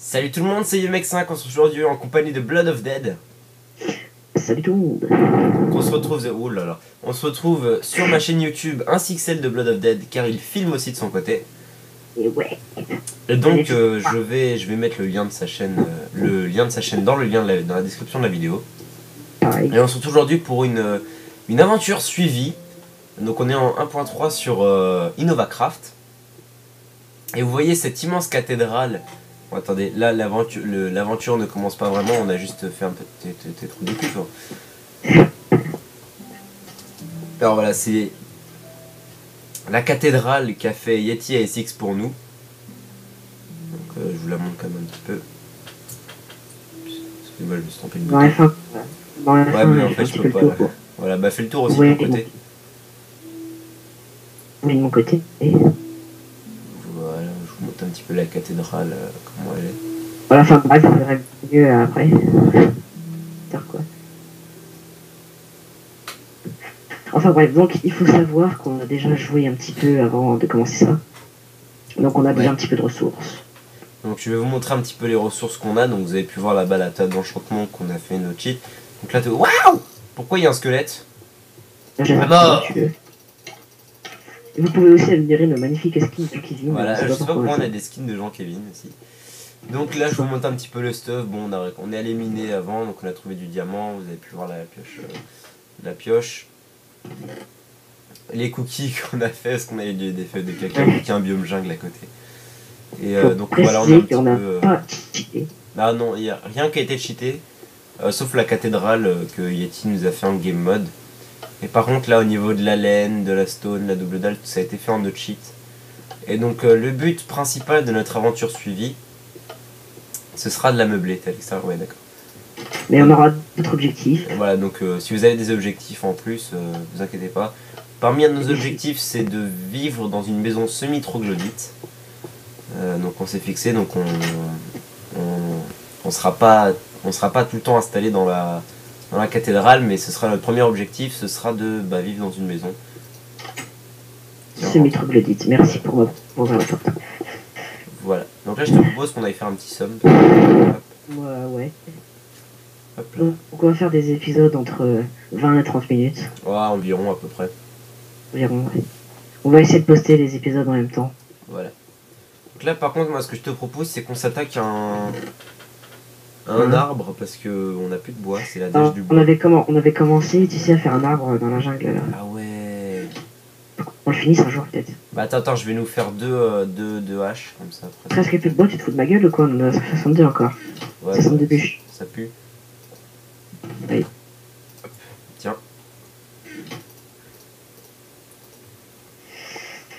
Salut tout le monde, c'est YuMec5, on se retrouve aujourd'hui en compagnie de Blood of Dead. Salut tout le monde. On se retrouve, oh là là, on se retrouve sur ma chaîne YouTube ainsi que celle de Blood of Dead car il filme aussi de son côté. Et ouais. Et donc je vais mettre le lien de sa chaîne, dans dans la description de la vidéo. Pareil. Et on se retrouve aujourd'hui pour une aventure suivie. Donc on est en 1.3 sur InnovaCraft. Et vous voyez cette immense cathédrale. Bon, attendez, là l'aventure ne commence pas vraiment, on a juste fait un petit trou de cul. Alors voilà, c'est la cathédrale qu'a fait Yeti ASX pour nous. Donc je vous la montre quand même un petit peu. Excusez-moi, je me suis trompé de bouton. Ouais, mais en fait je peux pas. Voilà, bah fais le tour aussi de mon côté. Oui, de mon côté. Voilà, je vous montre un petit peu la cathédrale, comment elle est. Voilà, enfin bref, on verra mieux après. Quoi. Enfin bref, donc il faut savoir qu'on a déjà joué un petit peu avant de commencer ça. Donc on a déjà un petit peu de ressources. Donc je vais vous montrer un petit peu les ressources qu'on a. Donc vous avez pu voir là-bas la table d'enchantement qu'on a fait notre cheat. Donc là, waouh! Pourquoi il y a un squelette? Mort. Vous pouvez aussi admirer le magnifique skin de Kevin. Voilà, je sais pas pourquoi on a des skins de Jean-Kevin aussi. Donc là je vous montre un petit peu le stuff. Bon, on est allé miner avant, donc on a trouvé du diamant. Vous avez pu voir la pioche. Les cookies qu'on a fait, parce qu'on avait des feuilles de cacao, qui est un biome jungle à côté. Et donc voilà, on a un petit peu... Ah non, il n'y a rien qui a été cheaté, sauf la cathédrale que Yeti nous a fait en game mode. Et par contre là au niveau de la laine, de la stone, la double dalle, tout ça a été fait en no cheat. Et donc le but principal de notre aventure suivie, ce sera de la meubler, t'as dit ça? Ouais, d'accord. Mais on aura d'autres objectifs. Voilà, donc si vous avez des objectifs en plus, vous inquiétez pas. Parmi nos objectifs, c'est de vivre dans une maison semi-troglodyte. Donc on s'est fixé, donc on sera pas tout le temps installé dans la cathédrale, mais ce sera notre premier objectif, ce sera de vivre dans une maison. Semi-troglodyte, merci pour la porte. Voilà, donc là je te propose qu'on aille faire un petit somme. Ouais. Hop là. Donc on va faire des épisodes entre 20 et 30 minutes. Ouais, environ à peu près. Environ, ouais. On va essayer de poster les épisodes en même temps. Voilà. Donc là par contre moi ce que je te propose c'est qu'on s'attaque à un arbre parce que on n'a plus de bois, c'est la dèche du bois. On avait commencé, tu sais, à faire un arbre dans la jungle là. Ah ouais. On le finisse un jour peut-être. Bah attends, je vais nous faire deux haches comme ça. Après. Presque plus de bois, tu te fous de ma gueule ou quoi? On en a 62 encore. Ouais, 62 bûches. Ça pue. Oui. Hop. Tiens.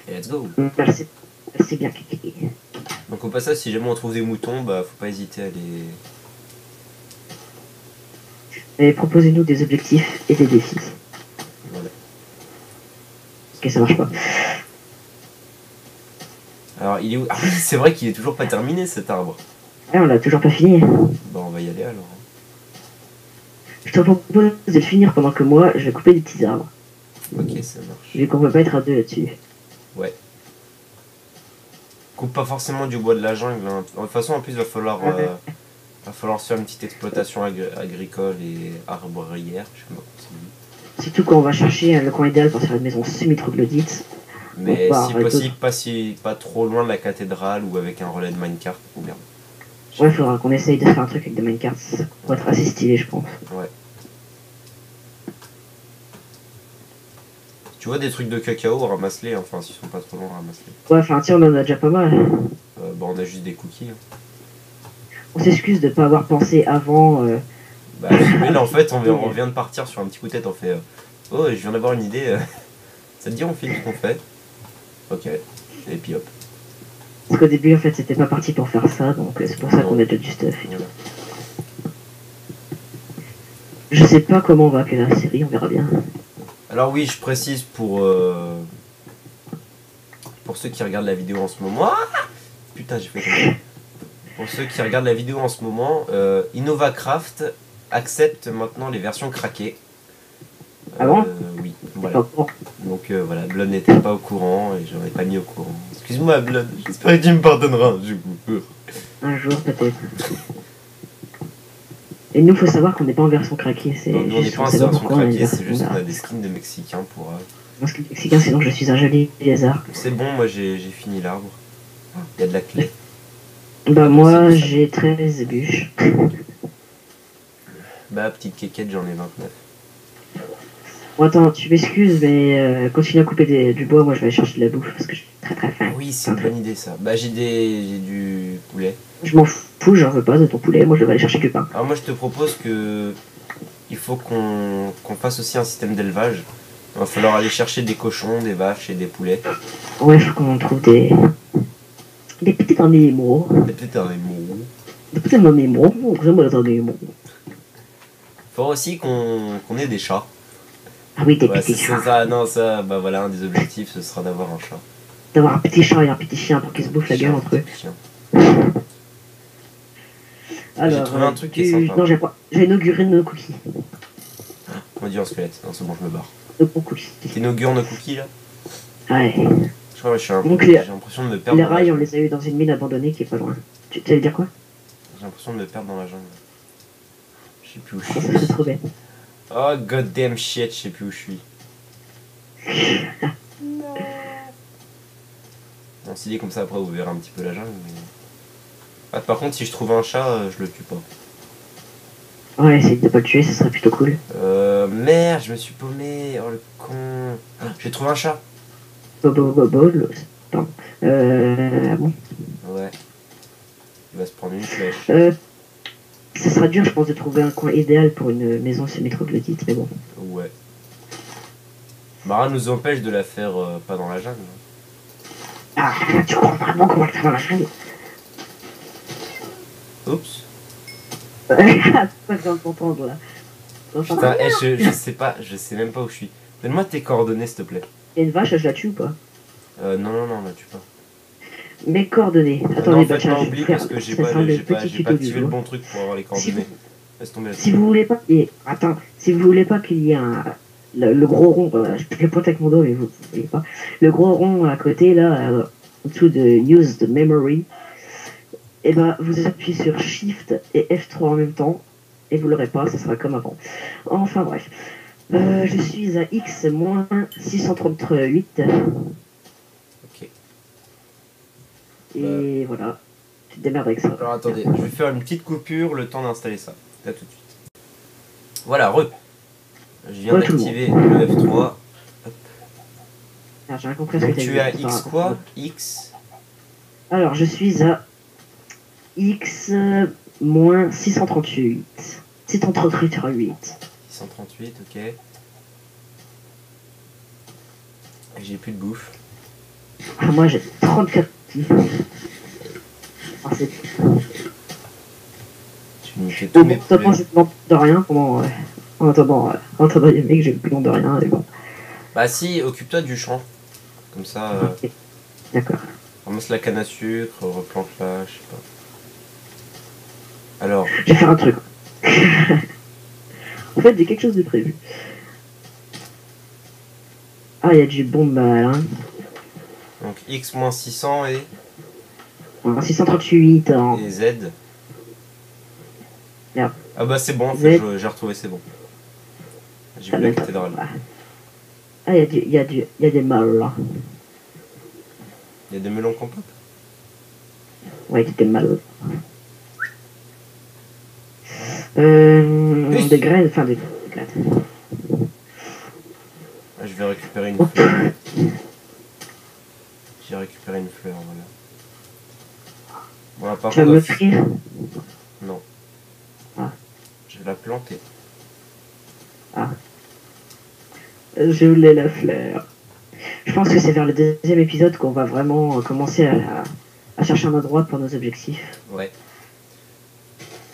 Et let's go. Merci bien. Donc au passage, si jamais on trouve des moutons, bah faut pas hésiter à les... Et proposez-nous des objectifs et des défis. Voilà. Ok, ça marche pas. Alors il est où? Ah oui, c'est vrai qu'il est toujours pas terminé cet arbre. Ah, on l'a toujours pas fini. Bon, on va y aller alors. Je te propose de le finir pendant que moi, je vais couper des petits arbres. Ok, ça marche. Vu qu'on peut pas être à deux là-dessus. Ouais. Coupe pas forcément du bois de la jungle. Hein. De toute façon, en plus, va falloir se faire une petite exploitation agricole et arbrière. Je sais pas comment ça dit. Surtout quand on va chercher le coin idéal pour faire une maison semi-troglodyte. Mais si possible, pas trop loin de la cathédrale ou avec un relais de minecart ou merde. Ouais, il faudra qu'on essaye de faire un truc avec des minecarts. Ça pourrait être assez stylé, je pense. Ouais. Tu vois des trucs de cacao, ramasse-les, enfin s'ils sont pas trop loin, ramasse-les. Ouais, enfin tiens, on en a déjà pas mal. On a juste des cookies. Hein. On s'excuse de pas avoir pensé avant. Bah, mais là en fait, on vient de partir sur un petit coup de tête, on fait oh, je viens d'avoir une idée. Ça te dit, on filme ce qu'on fait? Ok. Et puis hop. Parce qu'au début, en fait, c'était pas parti pour faire ça, donc c'est pour ça qu'on a déjà du stuff et tout. Je sais pas comment on va appeler la série, on verra bien. Alors oui, je précise pour ceux qui regardent la vidéo en ce moment. Ah putain, j'ai fait comme ça. Pour ceux qui regardent la vidéo en ce moment, InnovaCraft accepte maintenant les versions craquées. Ah bon? Oui, voilà. Donc voilà, Blood n'était pas au courant et je n'en ai pas mis au courant. Excuse-moi, Blood. J'espère que tu me pardonneras du coup. Un jour, peut-être. Et nous, faut savoir qu'on n'est pas en version craquée. Non, nous, on n'est pas en version craquée, c'est juste qu'on a des skins de Mexicains pour... Un skin mexicain, sinon je suis un joli lézard. C'est bon, moi j'ai fini l'arbre. Il y a de la clé. Bah moi, j'ai 13 bûches. Bah, petite quéquette, j'en ai 29. Bon, attends, tu m'excuses, mais continue à couper du bois, moi je vais aller chercher de la bouffe, parce que j'ai très faim. Oui, c'est une bonne idée ça. Bah, j'ai du poulet. Je m'en fous, j'en veux pas de ton poulet, moi je vais aller chercher du pain. Alors moi je te propose que... Il faut qu'on fasse aussi un système d'élevage. Il va falloir aller chercher des cochons, des vaches et des poulets. Ouais, faut qu'on trouve des petits animaux. Des petits animaux. Des petits animaux, j'aime les animaux. Faut aussi qu'on ait des chats. Ah oui, des petits chats. Ça, non, ça, bah voilà, un des objectifs, ce sera d'avoir un chat. D'avoir un petit chat et un petit chien pour qu'ils se bouffent la gueule entre eux. Alors, j'ai trouvé un truc qui est sympa. Non, j'ai inauguré nos cookies. On va dire un squelette. Non, c'est bon, je me barre. De bons cookies. T'inaugures nos cookies là? Ouais. Je crois que j'ai l'impression de me perdre. Les rails, on les a eu dans une mine abandonnée qui est pas loin. Tu allais dire quoi? J'ai l'impression de me perdre dans la jungle. Je sais plus où je Ça suis. serait trop bien. Oh goddamn shit, je sais plus où je suis. Non, s'il est comme ça, après vous verrez un petit peu la jungle. Mais... Ah, par contre, si je trouve un chat, je le tue pas. Ouais, essaye de pas le tuer, ça serait plutôt cool. Merde, je me suis paumé. Oh le con. Ah, j'ai trouvé un chat. Pardon. Ah bon? Ouais. Il va se prendre une flèche. Ça sera dur, je pense, de trouver un coin idéal pour une maison semi-troglodyte, mais bon. Ouais. Mara nous empêche de la faire pas dans la jungle. Ah, tu crois vraiment qu'on va le faire dans la jungle? Oups. Pas que je viens de t'entendre là. Putain, je sais même pas où je suis. Donne-moi tes coordonnées s'il te plaît. Il y a une vache, je la tue ou pas? Non, la tue pas. Mes coordonnées. Non, Attendez, en fait, non, oublie parce que j'ai pas activé le bon truc pour avoir les coordonnées. Laisse tomber là-dessus. Si vous voulez pas qu'il y ait... Attends, si vous voulez pas qu'il y ait le gros rond, je le pointe avec mon dos, mais vous voulez pas. Le gros rond à côté, là, en dessous de Use the Memory, et ben vous appuyez sur Shift et F3 en même temps, et vous l'aurez pas, ça sera comme avant. Enfin bref. Je suis à X moins 638. Ok. Et voilà. Tu te démerdes avec ça. Alors attendez, je vais faire une petite coupure, le temps d'installer ça. Là tout de suite. Voilà, je viens d'activer le F3. Hop. Alors, j'ai rien compris donc tu es à X quoi? X. Alors je suis à X moins 638. 638. 638, ok. J'ai plus de bouffe. Ah, moi j'ai 34. Ah, c'est... Tu me fais tous mes poulets. J'ai plus de rien pendant... En attendant, les mecs, j'ai plus de rien et bon. Bah si, occupe-toi du champ. Comme ça... Okay. D'accord. Ramasse la canne à sucre, replante-la, je sais pas. Alors... Je vais faire un truc. En fait, j'ai quelque chose de prévu. Ah, il y a du bon mal, hein. Donc X moins 600 et... 638 hein. Et Z. Merde. Ah bah c'est bon, en fait, j'ai retrouvé, c'est bon. J'ai vu la cathédrale. Ah, il y a des mâles, là. Il y a des melons compotes. Ouais, il y a des mâles. Des graines, enfin des graines. Ah, je vais récupérer une fleur. J'ai récupéré une fleur, voilà. Bon, par tu vas me l'offrir? Non. Ah. Je vais la planter. Ah. Je voulais la fleur. Je pense que c'est vers le deuxième épisode qu'on va vraiment commencer à chercher un endroit pour nos objectifs. Ouais.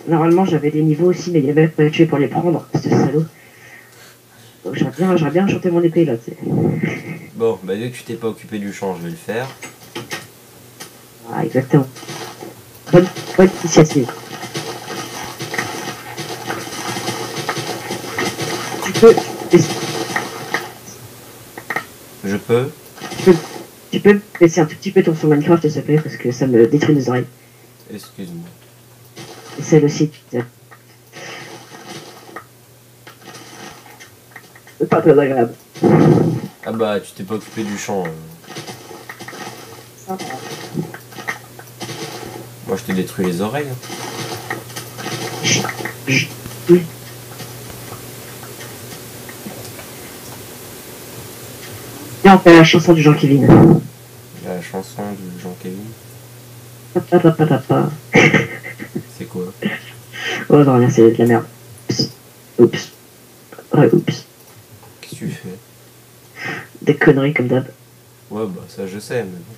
Normalement, j'avais des niveaux aussi, mais il y avait pas tué pour les prendre, ce salaud. Donc j'aurais bien chanté mon épée là, tu sais. Bon, bah vu que tu t'es pas occupé du champ, je vais le faire. Ah, exactement. Bonne initiative. Tu peux... Je peux Tu peux baisser un tout petit peu ton son Minecraft, s'il te plaît, parce que ça me détruit les oreilles. Excuse-moi. Et celle aussi. C'est pas très agréable. Ah bah, tu t'es pas occupé du champ. Sympa. Moi, je t'ai détruit les oreilles. Oui. Et on fait la chanson du Jean-Kevin. La chanson de Jean-Kevin. Papa. C'est quoi? Oh non, rien, c'est de la merde. Oups. Ouais, oups. Qu'est-ce que tu fais? Des conneries comme d'hab. Ouais, bah ça je sais, mais bon.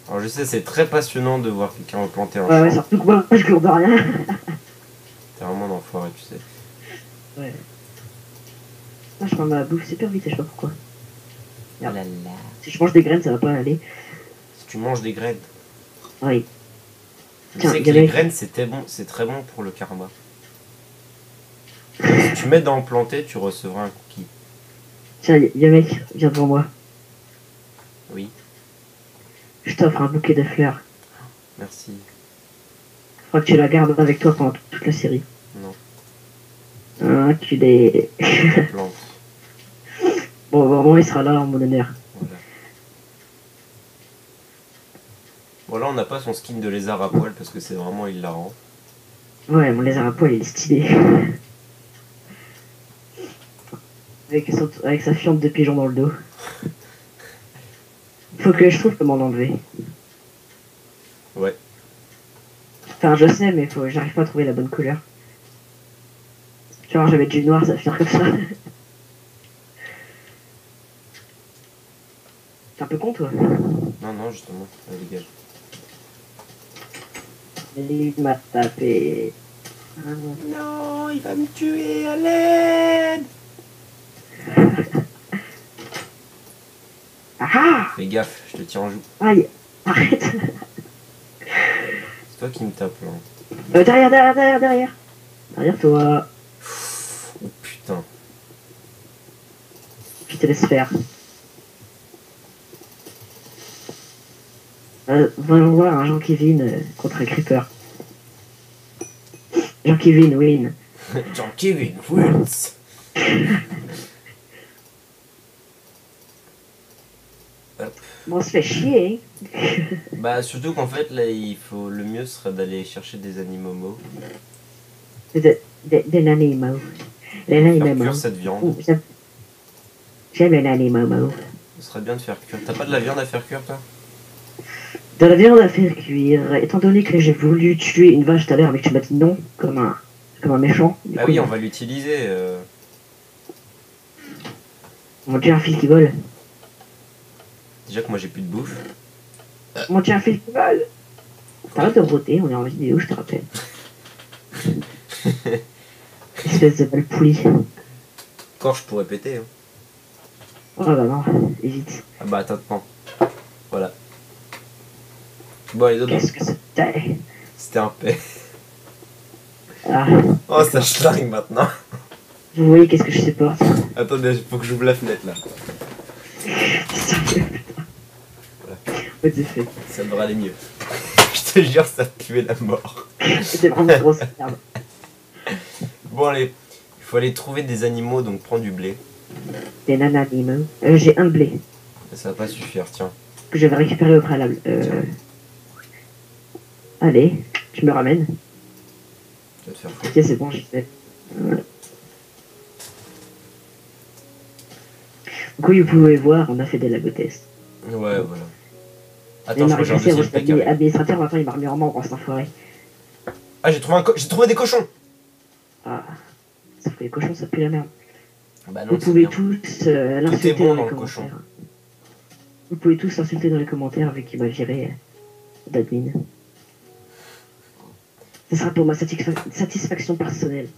Alors je sais, c'est très passionnant de voir quelqu'un replanter un champ. Ouais, surtout que moi, je cours de rien. T'es vraiment un enfoiré, tu sais. Ouais. Moi, je prends ma bouffe super vite, je sais pas pourquoi. Oh là là. Si je mange des graines, ça va pas aller. Si tu manges des graines. Oui. Je Tiens, sais que les graines c'est très bon pour le karma. Si tu mets dans planter, tu recevras un cookie. Tiens, y'a mec, viens devant moi. Oui, Je t'offre un bouquet de fleurs. merci. Faut que tu la gardes avec toi pendant toute la série. Non, Hein, tu les... plante. Bon, vraiment, il sera là en mon honneur. Voilà. Bon là on n'a pas son skin de lézard à poil parce que c'est vraiment hilarant. Ouais, mon lézard à poil, il est stylé. Avec sa fiente de pigeon dans le dos. Faut que je trouve comment l'enlever. Ouais. Enfin, je sais, mais j'arrive pas à trouver la bonne couleur. Genre, je vais mettre du noir, ça va finir comme ça. T'es un peu con, toi. Non, justement, elle dégage. Il m'a tapé. Non, il va me tuer, à l'aide. Ah! Fais gaffe, je te tiens en joue. Aïe! Arrête! C'est toi qui me tapes là. Derrière! Derrière toi. Oh putain. Je te laisse faire. Voyons voir un Jean-Kevin contre un Creeper. Jean-Kevin win. Jean-Kevin wins. Hop. Bon, on se fait chier, hein. Bah surtout qu'en fait là le mieux serait d'aller chercher des animaux morts. Des animaux. Les Faire animaux. cuire cette viande. Ouh, j'aime les animaux. Ce serait bien de faire cuire. T'as pas de la viande à faire cuire toi? De la viande à faire cuire. Étant donné que j'ai voulu tuer une vache tout à l'heure, mais que tu m'as dit non, comme un méchant. Bah oui, on va l'utiliser. Mon dieu, un fil qui vole. Déjà que moi j'ai plus de bouffe. Mon dieu, un fil qui vole. T'arrêtes de roter, on est en vidéo, je te rappelle. Espèce de balle poulie. Encore je pourrais péter. Hein. Oh bah non, évite. Ah bah attends. Voilà. Bon les autres. Qu'est-ce que c'était? C'était un paix. Ah. Oh ça schlingue maintenant. Vous voyez qu'est-ce que je supporte? Attendez, faut que j'ouvre la fenêtre là. Sérieux, putain. Voilà. What the fuck. Ça devrait aller mieux. Je te jure, ça te tuait la mort. C'était vraiment grosse merde. Bon allez, il faut aller trouver des animaux, donc prends du blé. Des nananimaux. J'ai un blé Ça va pas suffire, tiens. que je vais récupérer au préalable. Allez, je me ramène. Tu vas te faire foutre. Ok, c'est bon, j'y vais. Donc oui, vous pouvez voir, on a fait des lagotests. Ouais, voilà. Attends, je rejoins un deuxième pack. Administrateur, maintenant il m'a remis en membre en cet enfoiré. Ah, j'ai trouvé des cochons. Ah, ça fait les cochons, ça pue la merde. Bah non, Vous pouvez tous l'insulter bon dans dans les le cochon. commentaires. Vous pouvez tous l'insulter dans les commentaires vu qu'il m'a viré d'admin. Ce sera pour ma satisfaction personnelle.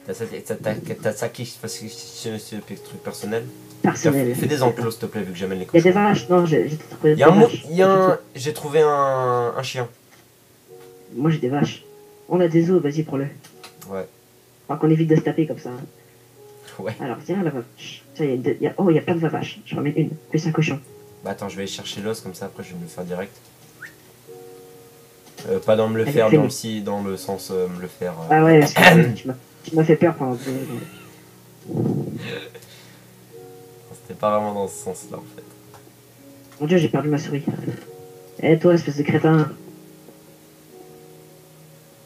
T'as satisfaction truc personnel. Personnelle. Fais des enclos, s'il te plaît, vu que j'amène les Il y a cochons. des vaches, non, j'ai trouvé des vaches. J'ai trouvé un chien. Moi j'ai des vaches. On a des os, vas-y, prends-le. Ouais. Faut qu'on évite de se taper comme ça. Ouais. Alors, tiens, la vache. Ça, oh, il y a plein de vaches. Je remets une, plus un cochon. Bah attends, je vais aller chercher l'os, comme ça après je vais me le faire direct. Pas dans me le Avec faire, les- dans le sens me le faire. Ah ouais, parce que tu m'as fait peur pendant 2 secondes. C'était pas vraiment dans ce sens-là en fait. Mon dieu, j'ai perdu ma souris. Eh toi, espèce de crétin.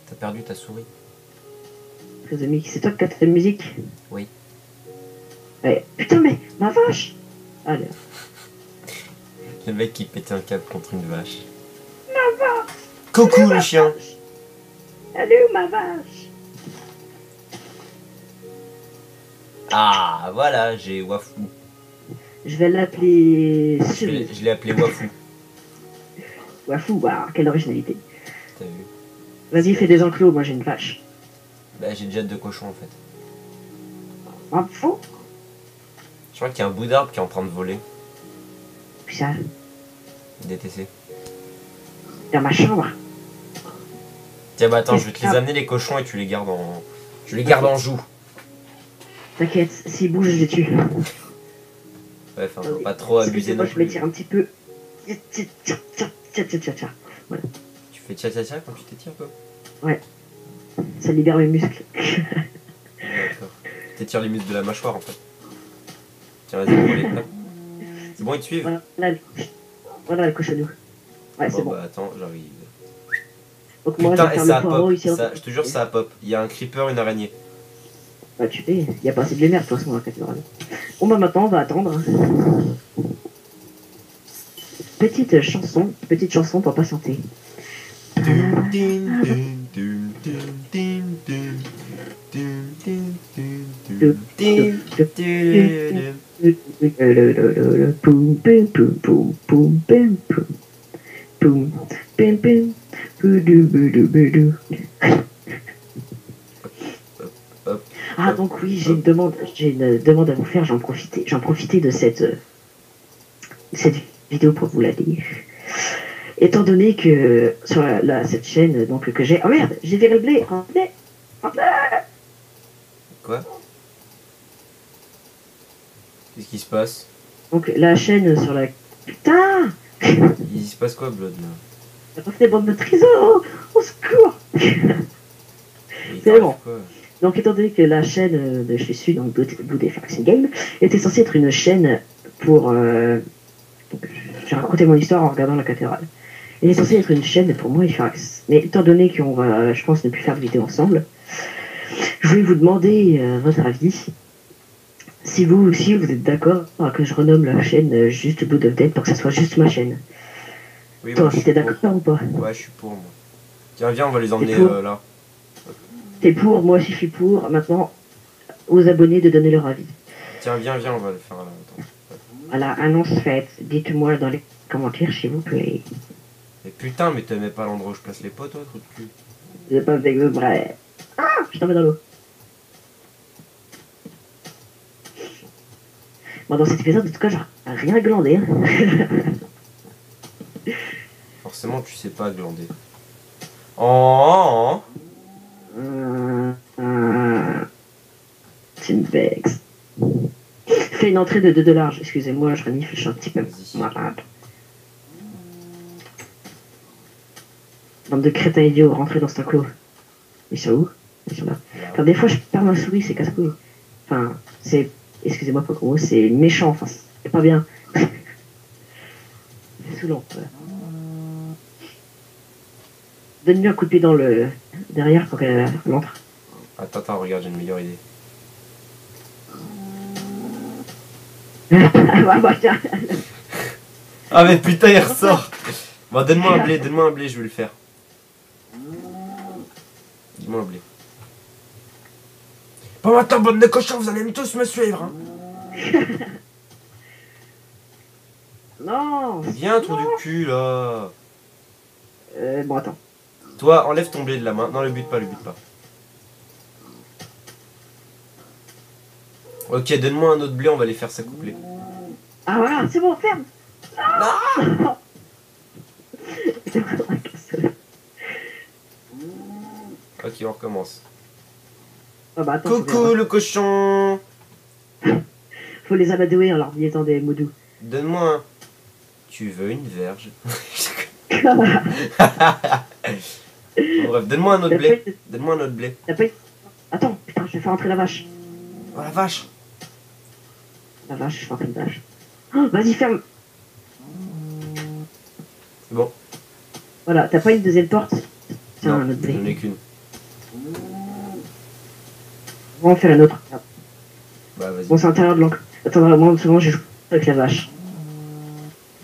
T'as perdu ta souris? Espèce de mix. C'est toi qui as ta musique? Oui. Ouais. Putain, mais ma vache. Allez. Le mec qui pétait un câble contre une vache. Ma vache. Coucou le chien. Elle est où ma vache? Ah voilà, j'ai Wafou. Je vais l'appeler Cerise. Je l'ai appelé Wafou. Wafou, waouh, quelle originalité. T'as vu? Vas-y, fais des enclos, moi j'ai une vache. Bah j'ai déjà 2 cochons en fait. Un fou? Je crois qu'il y a un bout d'arbre qui est en train de voler. Putain, DTC. dans ma chambre. Tiens bah attends, je vais te les amener les cochons et tu les gardes en. Tu les gardes en joue. T'inquiète, s'ils bougent, je les tue. Ouais, enfin, faut pas trop abuser non Moi, je plus. m'étire un petit peu. Voilà. Tu fais tcha tcha tcha quand tu t'étires un peu? Ouais. Ça libère mes muscles. D'accord. T'étires les muscles de la mâchoire en fait. Tiens, vas-y, prends les plats. C'est bon, ils te suivent? Voilà le cochonou. Ouais, c'est bon. Bah attends, j'arrive. Donc moi, Putain, je et vais faire ça a le poireau pop. ici. Je te jure, ça a pop. Il y a un creeper, une araignée. Bah tu sais, y a pas assez de lumière de toute façon dans la cathédrale. Bon bah maintenant, on va attendre. Petite chanson pour patienter. Poum, pim, poum, poum, poum, pim, poum. Poum, pim, pim, boudou, boudou, boudou. Ah donc oui, j'ai une demande à vous faire, j'en profitais de cette vidéo pour vous la dire. Étant donné que sur cette chaîne donc que j'ai... Oh merde, j'ai viré le blé. Quoi? Qu'est-ce qui se passe? Donc la chaîne sur la... Putain. Il se passe quoi, Blood là? J'ai pas fait des bandes de trésors. Au secours. C'est bon. Quoi? Donc étant donné que la chaîne de chez Su, donc Blood Faction Game, était censée être une chaîne pour... j'ai raconté mon histoire en regardant la cathédrale. Elle est censée être une chaîne pour moi et Farax. Mais étant donné qu'on va, je pense, ne plus faire de vidéo ensemble, je voulais vous demander votre avis. Si vous aussi vous êtes d'accord que je renomme la chaîne juste Blood of Dead pour que ça soit juste ma chaîne. Oui, Toi, t'es d'accord ou pas? Ouais, je suis pour moi. Tiens, viens, on va les emmener là. T'es pour, moi aussi je suis pour. Maintenant, aux abonnés de donner leur avis. Tiens, viens, on va le faire là. Attends. Voilà, annonce faite. Dites-moi dans les commentaires s'il vous plaît. Mais putain, mais t'aimais pas l'endroit où je place les potes, toi, trou de cul. J'ai pas fait exprès. Ah, je t'en mets dans l'eau. Bon, dans cet épisode, en tout cas, j'ai rien glandé. Hein. Forcément, tu sais pas glander. Oh, C'est une vexe. Fais une entrée de 2 $. Excusez-moi, je renifle, je suis un petit peu malade. Bande de crétins idiots, rentrez dans cet enclos. Ils sont où? Ils sont là. Enfin, des fois, je perds ma souris, c'est casse-couille. Enfin, c'est... Excusez-moi pas gros, c'est méchant, enfin, c'est pas bien. C'est saoulant, voilà. Donne-lui un coup de pied dans le... derrière pour qu'elle entre. Attends, regarde, j'ai une meilleure idée. Ah mais putain, il ressort. Bon, donne-moi un blé, je vais le faire. Dis-moi un blé. Bon, maintenant, bande de cochons, vous allez tous me suivre. Hein. Non. Viens, trou du cul, là. Bon, attends. Toi, enlève ton blé de la main. Non, le bute pas. Ok, donne-moi un autre blé, on va les faire s'accoupler. Ah voilà, c'est bon, ferme. Non. Ok, on recommence. Ah bah, attends, Coucou le cochon. Faut les amadouer en leur disant des mots doux. Donne-moi un. Tu veux une verge? Bon, bref, donne-moi un autre blé. Donne-moi un autre blé. Attends, putain, je vais faire entrer la vache. Oh la vache! La vache, je fais entrer une vache. Oh, vas-y, ferme. Bon. Voilà, t'as pas une deuxième porte? Tiens, un autre blé. J'en ai qu'une. On va en faire une autre. Bah vas-y. Bon, c'est l'intérieur de l'encre. Attends, vraiment, une seconde, je joue avec la vache.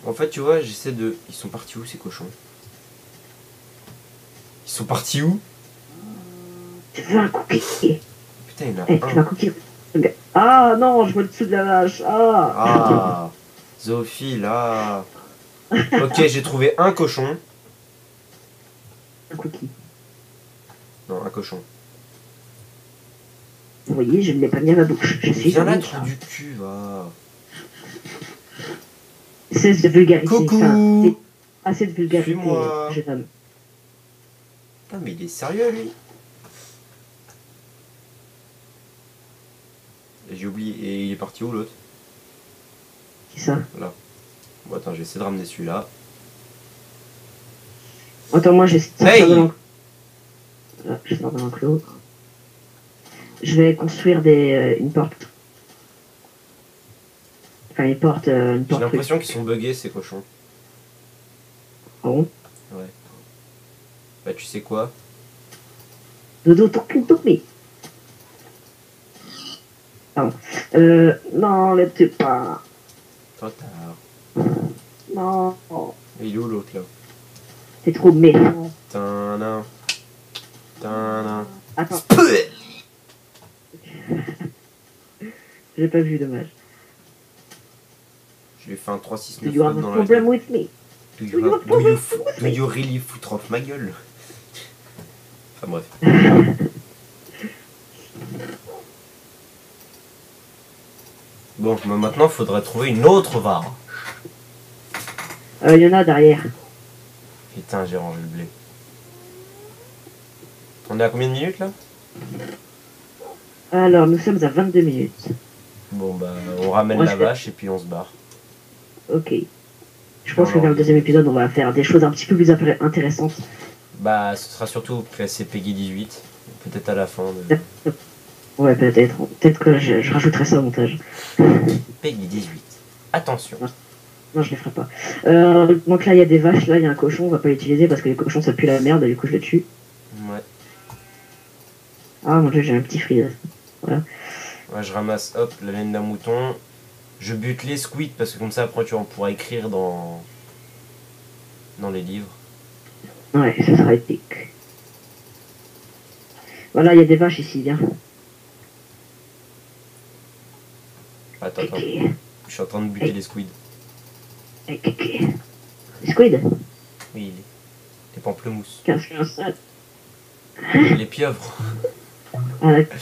En fait, tu vois, j'essaie de... Ils sont partis où, ces cochons? Ils sont partis où? Tu veux un cookie? Putain, il y en a Tu veux un cookie? Ah non, je vois le dessous de la vache. Ah, zoophile, ah. Ok, j'ai trouvé un cochon. Un cookie. Non, un cochon. Vous voyez, je ne l'ai pas mis à ma bouche. Je suis Viens un là, monstre. trou du cul, va. Cesse de vulgarité. Coucou. Assez de vulgarité, Suis-moi. jeune homme. Putain, mais il est sérieux, lui. J'ai oublié. Et il est parti où, l'autre? Qui ça? Là. Bon, attends, j'ai essayé de ramener celui-là. Attends, moi, j'essaie de Hey sortir de l'enclos. Voilà, je sors de l'enclos. Je vais construire une porte. Enfin, une porte. J'ai l'impression qu'ils sont buggés, ces cochons. Ah bon? Ouais. Bah, tu sais quoi? Dodo, tourne. Pardon. Non, le tue pas. Trop tard. Non. Il est où, l'autre, là? C'est trop méchant. Tadam. Tadam. Attends. J'ai pas vu, dommage. Je lui ai fait un 3-6-9 Do you have a dans la problem gueule. with me? Do you really foutre off ma gueule? Enfin bref. Bon, bah maintenant faudrait trouver une autre vache. Il y en a derrière. Putain, j'ai rangé le blé. On est à combien de minutes là? Alors, nous sommes à 22 minutes. Bon bah, on ramène la vache et puis on se barre. Ok. Je pense que vers le deuxième épisode, on va faire des choses un petit peu plus intéressantes. Bah, ce sera surtout classé Peggy 18. Peut-être à la fin. De... Ouais, peut-être. Peut-être que je rajouterai ça au montage. Peggy 18. Attention. Non, je les ferai pas. Donc là, il y a des vaches, là, il y a un cochon. On va pas l'utiliser parce que les cochons, ça pue la merde. Du coup, je le tue. Ouais. Ah, mon dieu, j'ai un petit freeze. Voilà. Ouais, je ramasse, hop, la laine d'un mouton. Je bute les squids parce que comme ça, après, tu vois, on pourra écrire dans les livres. Ouais, ça sera épique. Voilà, il y a des vaches ici, viens. Attends. Je suis en train de buter les squids. Les squids? Oui, les pamplemousses. 15. Les pieuvres. Ah, d'accord.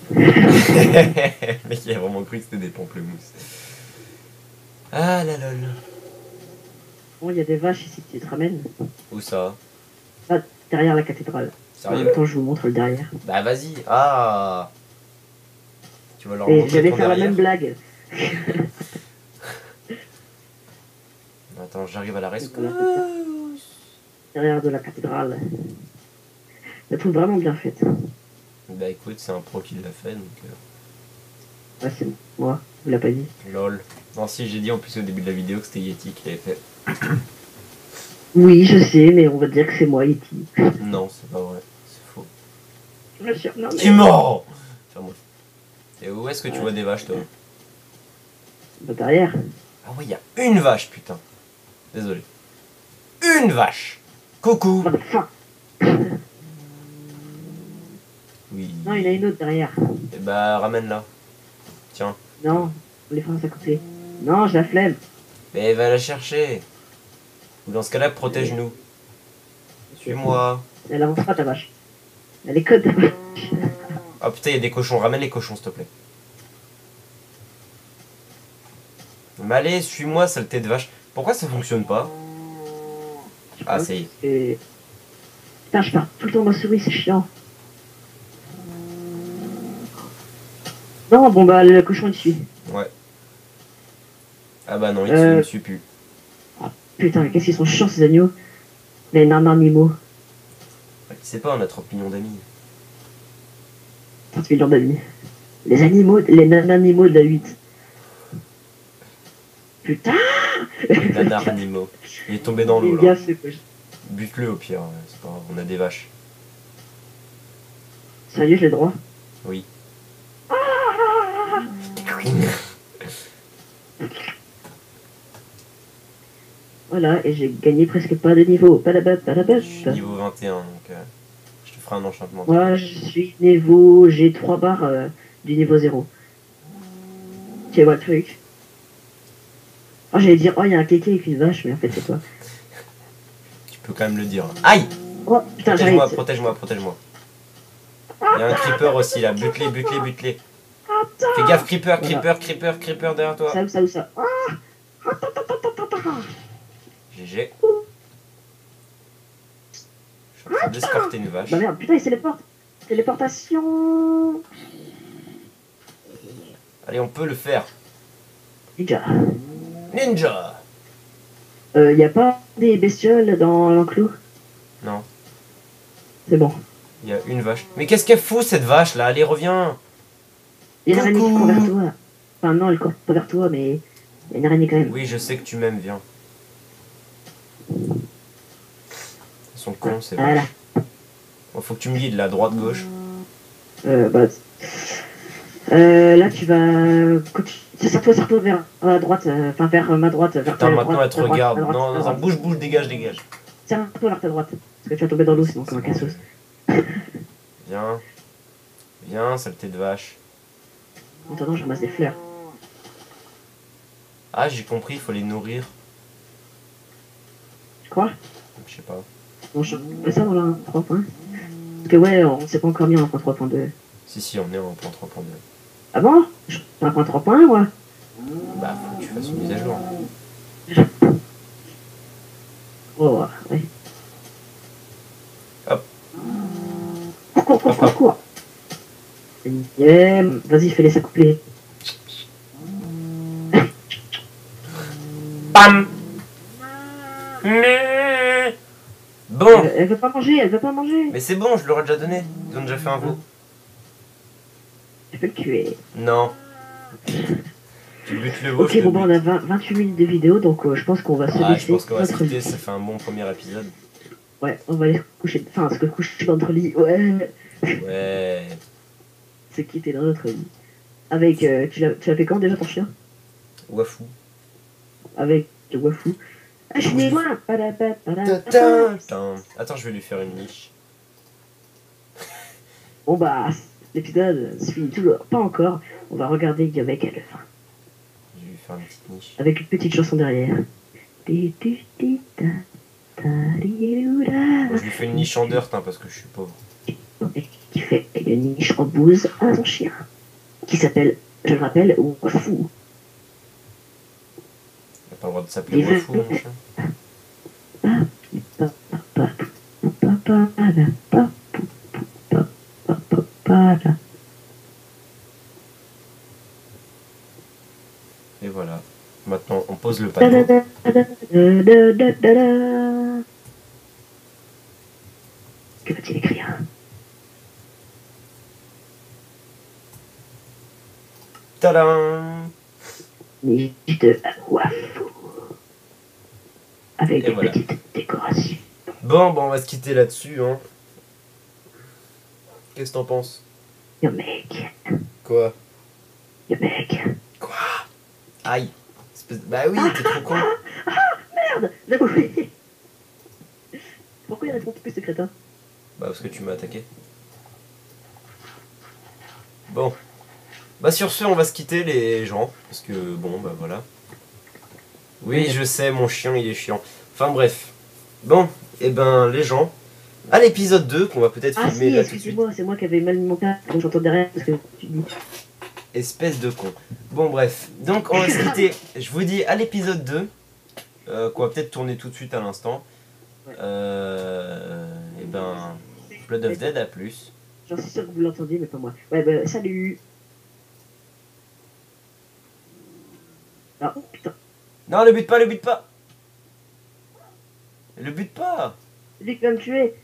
Le mec, il a vraiment cru que c'était des pamplemousses. Ah la lol. Bon, il y a des vaches ici, tu te ramènes? Où ça? Ah, derrière la cathédrale. Sérieux? En même temps, je vous montre le derrière. Bah vas-y. Ah. Tu vas leur Et montrer j'allais ton faire la derrière. même blague. Attends, j'arrive à la rescousse. Derrière de la cathédrale. Je la trouve vraiment bien faite. Bah écoute, c'est un pro qui l'a fait donc. Ouais, c'est moi, vous l'avez pas dit. Lol. Non, si, j'ai dit en plus au début de la vidéo que c'était Yeti qui l'avait fait. Oui, je sais, mais on va dire que c'est moi, Yeti. Non, c'est pas vrai. C'est faux. Bien sûr, non, mais... Tu mens. Enfin bref. Et où est-ce que tu vois des vaches, toi? Bah, derrière. Ah ouais, il y a une vache, putain. Désolé. Une vache. Coucou. Enfin. Oui. Non, il y en a une autre derrière. Et bah, ramène-la. Tiens. Non, on les France à côté. Non, je la flemme. Mais va la chercher. Ou dans ce cas-là, protège-nous. Suis-moi. Elle avance pas, ta vache. Elle est code, ta vache. Oh putain, il y a des cochons. Ramène les cochons, s'il te plaît. Mais allez, suis-moi, saleté de vache. Pourquoi ça fonctionne pas? Ah, ça y est. Putain, je pars tout le temps ma souris, c'est chiant. Non, bon bah, le cochon il suit. Ouais. Ah bah non, il ne suit plus. Oh, putain, qu'est-ce qu'ils sont chiants ces agneaux. Les nananimaux. Tu sais pas, on a 30 millions d'amis. 30 millions d'amis. Les animaux, les nananimaux de la 8. Putain. Les nanarnimaux. Il est tombé dans l'eau là. Bute-le au pire, c'est pas grave, on a des vaches. Sérieux, j'ai le droit? Oui. Voilà, et j'ai gagné presque pas de niveau. Je suis niveau 21, donc je te ferai un enchantement. Moi, je suis niveau... J'ai 3 barres du niveau 0. Tu vois le truc? Oh, j'allais dire, oh, il y a un kéké avec une vache, mais en fait, c'est toi. Tu peux quand même le dire. Aïe! Oh, putain, protège-moi, protège-moi, protège-moi. Il y a un creeper aussi là, bute-les, bute-les, bute-les. Fais gaffe, creeper, creeper, creeper, creeper derrière toi. Ça. GG. Je suis en train d'escorter une vache. Bah merde, putain, il se téléporte. Téléportation. Allez, on peut le faire. Ninja. Ninja. Y a pas des bestioles dans l'enclos? Non. C'est bon. Il y a une vache. Mais qu'est-ce qu'elle fout cette vache là? Allez, reviens. Il y a une araignée qui court vers toi. Enfin non, elle court pas vers toi, mais il y a une araignée quand même. Oui, je sais que tu m'aimes, viens. Ils sont cons, c'est voilà. Bon, faut que tu me guides là, droite, gauche. Bah... là tu vas... Sers-toi vers la droite, enfin vers ma droite. Vers Putain, maintenant elle te regarde. Non, bouge, dégage. Sers-toi vers ta droite. Parce que tu vas tomber dans l'eau sinon comme un cassos. Viens, saleté de vache. En attendant, je ramasse des fleurs. Ah, j'ai compris, il faut les nourrir. Quoi? Je sais pas. Bon, je fais ça dans la 3 points. Parce que ouais, on s'est pas encore mis en 3.2. Si, on est en point 3.2. Ah bon? Je suis en 3.1 moi. Bah, faut que tu fasses une mise à jour. Oh, ouais. Hop. Cours. Yeah. Vas-y, fais-les s'accoupler. Bam. Bon. Elle veut pas manger. Mais c'est bon, je leur ai déjà donné. Ils ont déjà fait un veau. Tu peux le tuer. Non. Tu butes le veau. Ok, bon, on a 28 minutes de vidéo, donc je pense qu'on va se laisser. Je pense qu'on va se quitter, ça fait un bon premier épisode. Ouais, on va aller se coucher. Enfin, se coucher dans notre lit. Ouais. Se quitter dans notre lit. Avec. Tu l'as fait quand déjà ton chien? Wafou. Avec Wafou. Ah, je suis loin. Attends, je vais lui faire une niche. Bon bah, l'épisode se finit toujours pas encore. On va regarder avec elle. Je vais lui faire une petite niche. Avec une petite chanson derrière. Moi, je lui fais une niche en dirt, parce que je suis pauvre. Qui fait une niche en bouse à son chien. Qui s'appelle, je le rappelle, Wafou. Il n'a pas le droit de s'appeler Wafou, mon chien. Et voilà. Maintenant, on pose le panneau. Que va-t-il écrire? Tadam! Niche de Wafou. Avec des petites décorations. Bon, on va se quitter là-dessus, hein. Qu'est-ce que t'en penses? Yo mec. Quoi? Yo mec. Quoi? Aïe. Bah oui, t'es trop con. Merde. J'ai compris. Pourquoi il répond plus ce crétin? Bah parce que tu m'as attaqué. Bon. Bah sur ce, on va se quitter les gens. Parce que bon, bah voilà. Oui, je sais, mon chien il est chiant. Enfin bref. Bon, et ben les gens. À l'épisode 2 qu'on va peut-être filmer là tout de suite. C'est moi qui avais mal mis mon cas, donc j'entends derrière ce que tu dis. Espèce de con. Bon bref, donc on va se quitter. Je vous dis à l'épisode 2. Qu'on va peut-être tourner tout de suite à l'instant. Ouais. Et ben Blood of Dead, à plus. J'en suis sûr que vous l'entendiez, mais pas moi. Ouais, bah salut. Ah, putain. Non, le bute pas, le bute pas. Le bute pas. C'est lui qui va me tuer.